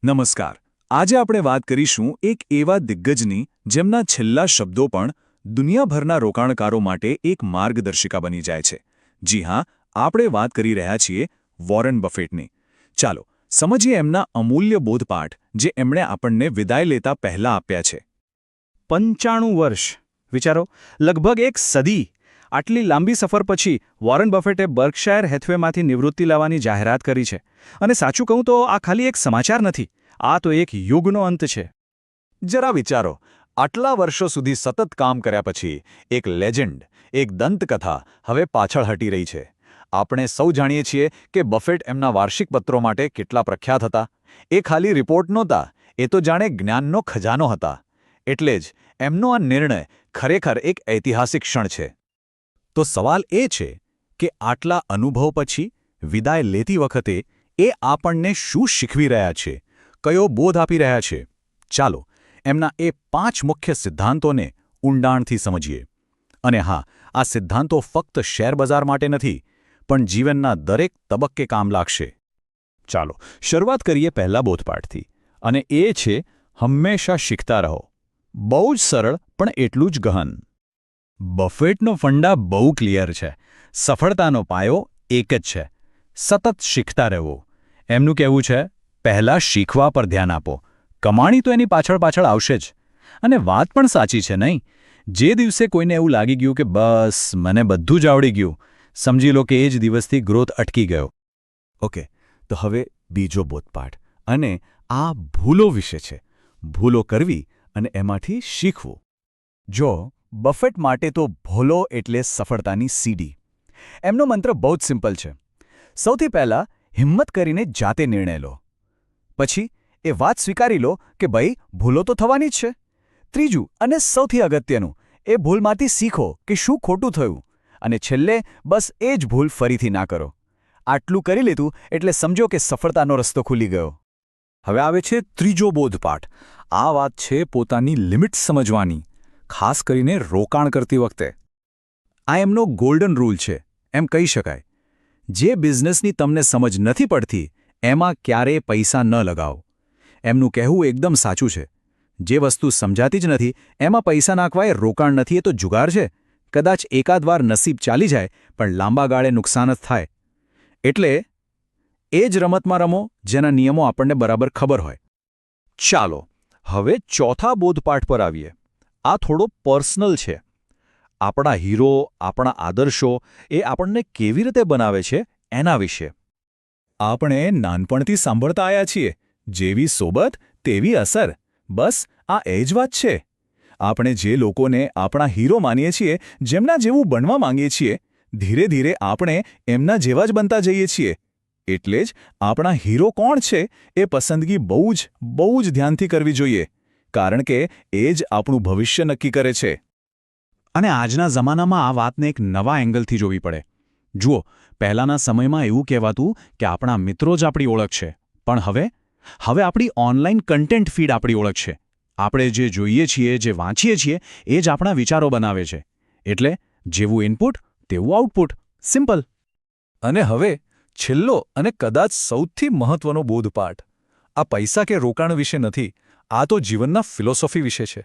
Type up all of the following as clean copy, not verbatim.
નમસ્કાર. આજે આપણે વાત કરીશું એક એવા દિગ્ગજની જેમના છેલ્લા શબ્દો પણ દુનિયાભરના રોકાણકારો માટે એક માર્ગદર્શિકા બની જાય છે. જી હા, આપણે વાત કરી રહ્યા છીએ વોરેન બફેટની. ચાલો સમજીએ એમના અમૂલ્ય બોધપાઠ જે એમણે આપણને વિદાય લેતા પહેલા આપ્યા છે. 95 વર્ષ વિચારો, લગભગ એક સદી. આટલી લાંબી સફર પછી વોરેન બફેટે બર્કશાયર હેથવેમાંથી નિવૃત્તિ લેવાની જાહેરાત કરી છે. અને સાચું કહું તો આ ખાલી એક સમાચાર નથી, આ તો એક યુગનો અંત છે. જરા વિચારો, આટલા વર્ષો સુધી સતત કામ કર્યા પછી એક લેજેન્ડ, એક દંતકથા હવે પાછળ હટી રહી છે. આપણે સૌ જાણીએ છીએ કે બફેટ એમના વાર્ષિક પત્રો માટે કેટલા પ્રખ્યાત હતા. એ ખાલી રિપોર્ટ નહોતા, એ તો જાણે જ્ઞાનનો ખજાનો હતા. એટલે જ એમનો આ નિર્ણય ખરેખર એક ઐતિહાસિક ક્ષણ છે. તો સવાલ એ છે કે આટલા અનુભવ પછી વિદાય લેતી વખતે એ આપણને શું શીખવી રહ્યા છે, કયો બોધ આપી રહ્યા છે? ચાલો એમના એ 5 મુખ્ય સિદ્ધાંતોને ઊંડાણથી સમજીએ. અને હા, આ સિદ્ધાંતો ફક્ત શેરબજાર માટે નથી, પણ જીવનના દરેક તબક્કે કામ લાગશે. ચાલો શરૂઆત કરીએ પહેલા બોધપાઠથી, અને એ છે હંમેશા શીખતા રહો. બહુ જ સરળ પણ એટલું જ ગહન. બફેટનો ફંડા બહુ ક્લિયર છે. સફળતાનો પાયો એક જ છે: સતત શીખતા રહેવું. એમનું કહેવું છે, પહેલાં શીખવા પર ધ્યાન આપો, કમાણી તો એની પાછળ આવશે જ. અને વાત પણ સાચી છે નહીં? જે દિવસે કોઈને એવું લાગી ગયું કે બસ મને બધું જ આવડી ગયું, સમજી લો કે એ જ દિવસથી ગ્રોથ અટકી ગયો. ઓકે, તો હવે બીજો બોધપાઠ, અને આ ભૂલો વિશે છે. ભૂલો કરવી અને એમાંથી શીખવું. જો બફેટ માટે તો ભૂલો એટલે સફળતાની સીડી. એમનો મંત્ર બહુ જ સિમ્પલ છે. સૌથી પહેલાં હિંમત કરીને જાતે નિર્ણય લો. પછી એ વાત સ્વીકારી લો કે ભાઈ ભૂલો તો થવાની જ છે. ત્રીજું અને સૌથી અગત્યનું, એ ભૂલમાંથી શીખો કે શું ખોટું થયું, અને છેલ્લે બસ એ જ ભૂલ ફરીથી ના કરો. આટલું કરી લીધું એટલે સમજો કે સફળતાનો રસ્તો ખુલી ગયો. હવે આવે છે ત્રીજો બોધપાઠ. આ વાત છે પોતાની લિમિટ સમજવાની, ખાસ કરીને રોકાણ કરતી વખતે. આ એમનો ગોલ્ડન રૂલ છે એમ કહી શકાય. જે બિઝનેસની તમને સમજ નથી પડતી એમાં ક્યારેય પૈસા ન લગાવો. એમનું કહેવું એકદમ સાચું છે. જે વસ્તુ સમજાતી જ નથી એમાં પૈસા નાખવા એ રોકાણ નથી, એ તો જુગાર છે. કદાચ એકાદ વાર નસીબ ચાલી જાય પણ લાંબા ગાળે નુકસાન જ થાય. એટલે એ જ રમતમાં રમો જેના નિયમો આપણને બરાબર ખબર હોય. ચાલો હવે ચોથા બોધપાઠ પર આવીએ. આ થોડો પર્સનલ છે. આપણા હીરો, આપણા આદર્શો એ આપણને કેવી રીતે બનાવે છે એના વિશે. આપણે નાનપણથી સાંભળતા આવ્યા છીએ, જેવી સોબત તેવી અસર. બસ આ એ જ વાત છે. આપણે જે લોકોને આપણા હીરો માનીએ છીએ, જેમના જેવું બનવા માંગીએ છીએ, ધીરે ધીરે આપણે એમના જેવા જ બનતા જઈએ છીએ. એટલે જ આપણા હીરો કોણ છે એ પસંદગી બહુ જ ધ્યાનથી કરવી જોઈએ, કારણ કે એ જ આપણું ભવિષ્ય નક્કી કરે છે. અને આજના જમાનામાં આ વાતને એક નવા એંગલથી જોવી પડે. જુઓ, પહેલાંના સમયમાં એવું કહેવાતું કે આપણા મિત્રો જ આપણી ઓળખ છે, પણ હવે આપણી ઓનલાઈન કન્ટેન્ટ ફીડ આપણી ઓળખ છે. આપણે જે જોઈએ છીએ, જે વાંચીએ છીએ, એ જ આપણા વિચારો બનાવે છે. એટલે જેવું ઇનપુટ તેવું આઉટપુટ. સિમ્પલ. અને હવે છેલ્લો અને કદાચ સૌથી મહત્વનો બોધપાઠ. આ પૈસા કે રોકાણ વિશે નથી, આ તો જીવનના ફિલોસોફી વિશે છે.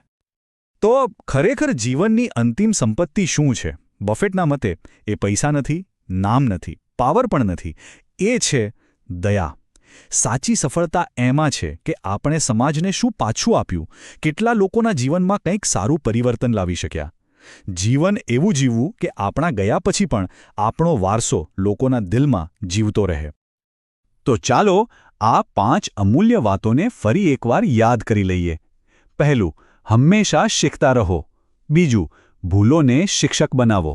તો ખરેખર જીવનની અંતિમ સંપત્તિ શું છે? બફેટના મતે એ પૈસા નથી, નામ નથી, પાવર પણ નથી. એ છે દયા. સાચી સફળતા એમાં છે કે આપણે સમાજને શું પાછું આપ્યું, કેટલા લોકોના જીવનમાં કંઈક સારું પરિવર્તન લાવી શક્યા. જીવન એવું જીવવું કે આપણા ગયા પછી પણ આપણો વારસો લોકોના દિલમાં જીવતો રહે. તો ચાલો આ 5 અમૂલ્ય વાતોને ફરી એકવાર યાદ કરી લઈએ. પહેલું, હંમેશા શીખતા રહો. બીજું, ભૂલોને શિક્ષક બનાવો.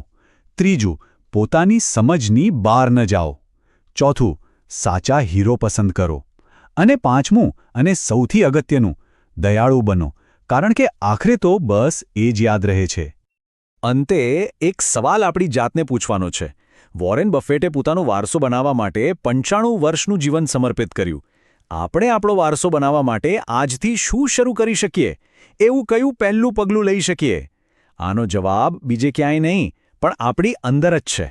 ત્રીજું, પોતાની સમજની બહાર ન જાઓ. ચોથું, સાચા હીરો પસંદ કરો. અને પાંચમું અને સૌથી અગત્યનું, દયાળુ બનો, કારણ કે આખરે તો બસ એ જ યાદ રહે છે. અંતે એક સવાલ આપણી જાતને પૂછવાનો છે. વોરેન બફેટે પોતાનો વારસો બનાવવા માટે 95 વર્ષનું જીવન સમર્પિત કર્યું. આપણે આપણો વારસો બનાવવા માટે આજથી શું શરૂ કરી શકીએ? એવું કયું પહેલું પગલું લઈ શકીએ? આનો જવાબ બીજે ક્યાંય નહીં, પણ આપણી અંદર જ છે.